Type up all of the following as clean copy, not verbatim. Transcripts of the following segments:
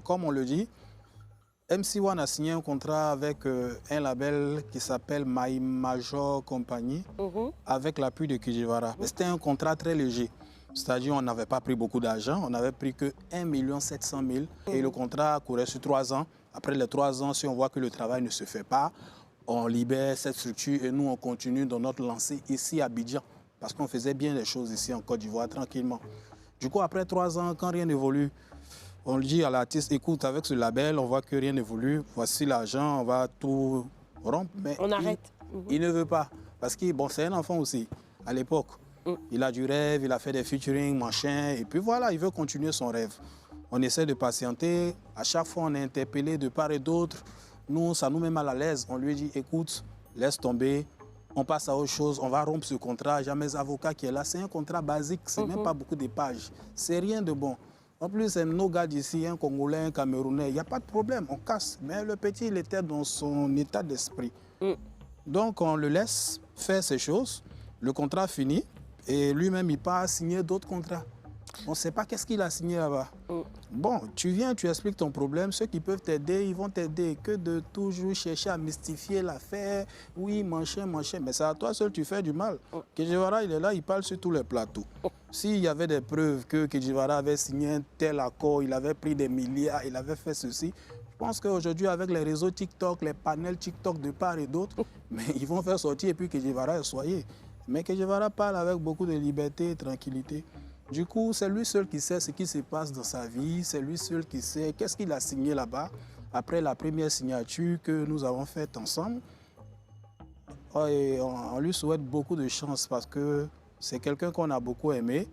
comme on le dit, MC1 a signé un contrat avec un label qui s'appelle My Major Company, avec l'appui de Kijivara. C'était un contrat très léger. C'est-à-dire on n'avait pas pris beaucoup d'argent, on n'avait pris que 1 700 000 et le contrat courait sur 3 ans. Après les 3 ans, si on voit que le travail ne se fait pas, on libère cette structure et nous on continue dans notre lancée ici à Abidjan. Parce qu'on faisait bien les choses ici en Côte d'Ivoire tranquillement. Du coup, après 3 ans, quand rien n'évolue, on dit à l'artiste, écoute, avec ce label, on voit que rien n'évolue, voici l'argent, on va tout rompre. Mais on arrête. Il ne veut pas, parce que bon, c'est un enfant aussi, à l'époque. Il a du rêve, il a fait des featuring, machin, et puis voilà, il veut continuer son rêve. On essaie de patienter, à chaque fois on est interpellé de part et d'autre. Nous, ça nous met mal à l'aise. On lui dit, écoute, laisse tomber, on passe à autre chose, on va rompre ce contrat. J'ai mes avocats qui est là, c'est un contrat basique, c'est même pas beaucoup de pages, c'est rien de bon. En plus, c'est nos gars d'ici, un Congolais, un Camerounais, il n'y a pas de problème, on casse. Mais le petit, il était dans son état d'esprit. Donc, on le laisse faire ces choses. Le contrat finit et lui-même, il part signer d'autres contrats. On ne sait pas qu'est-ce qu'il a signé là-bas. Bon, tu viens, tu expliques ton problème. Ceux qui peuvent t'aider, ils vont t'aider. Que de toujours chercher à mystifier l'affaire. Oui, machin. Mais c'est à toi seul, tu fais du mal. Kijivara, il est là, il parle sur tous les plateaux. S'il y avait des preuves que Kijivara avait signé un tel accord, il avait pris des milliards, il avait fait ceci, je pense qu'aujourd'hui, avec les réseaux TikTok, les panels TikTok de part et d'autre, mais ils vont faire sortir et puis Kijivara est soigné. Mais Kijivara parle avec beaucoup de liberté et tranquillité. Du coup, c'est lui seul qui sait ce qui se passe dans sa vie, c'est lui seul qui sait qu'est-ce qu'il a signé là-bas après la première signature que nous avons faite ensemble. Et on lui souhaite beaucoup de chance parce que c'est quelqu'un qu'on a beaucoup aimé.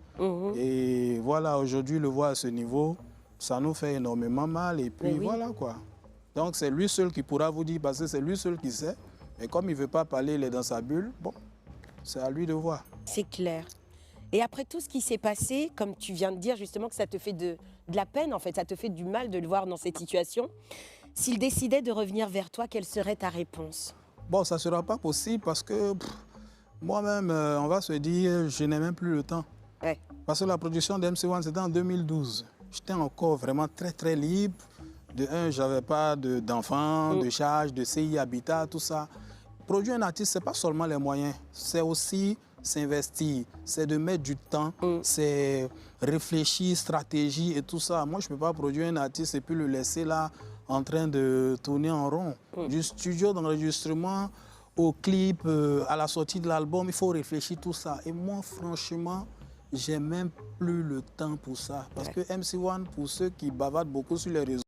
Et voilà, aujourd'hui, le voir à ce niveau, ça nous fait énormément mal. Et puis voilà quoi. Donc c'est lui seul qui pourra vous dire, parce que c'est lui seul qui sait. Et comme il ne veut pas parler, il est dans sa bulle, bon, c'est à lui de voir. C'est clair. Et après tout ce qui s'est passé, comme tu viens de dire justement que ça te fait de la peine, en fait, ça te fait du mal de le voir dans cette situation. S'il décidait de revenir vers toi, quelle serait ta réponse? Bon, ça ne sera pas possible parce que moi-même, on va se dire, je n'ai même plus le temps. Parce que la production d'MC1, c'était en 2012. J'étais encore vraiment très libre. De un, je n'avais pas d'enfants, de charges, de CI Habitat, tout ça. Produire un artiste, ce n'est pas seulement les moyens, c'est aussi s'investir, c'est de mettre du temps, c'est réfléchir, stratégie et tout ça. Moi, je ne peux pas produire un artiste et puis le laisser là en train de tourner en rond. Du studio d'enregistrement au clip, à la sortie de l'album, il faut réfléchir tout ça. Et moi, franchement, j'ai même plus le temps pour ça. Parce que MC1, pour ceux qui bavardent beaucoup sur les réseaux,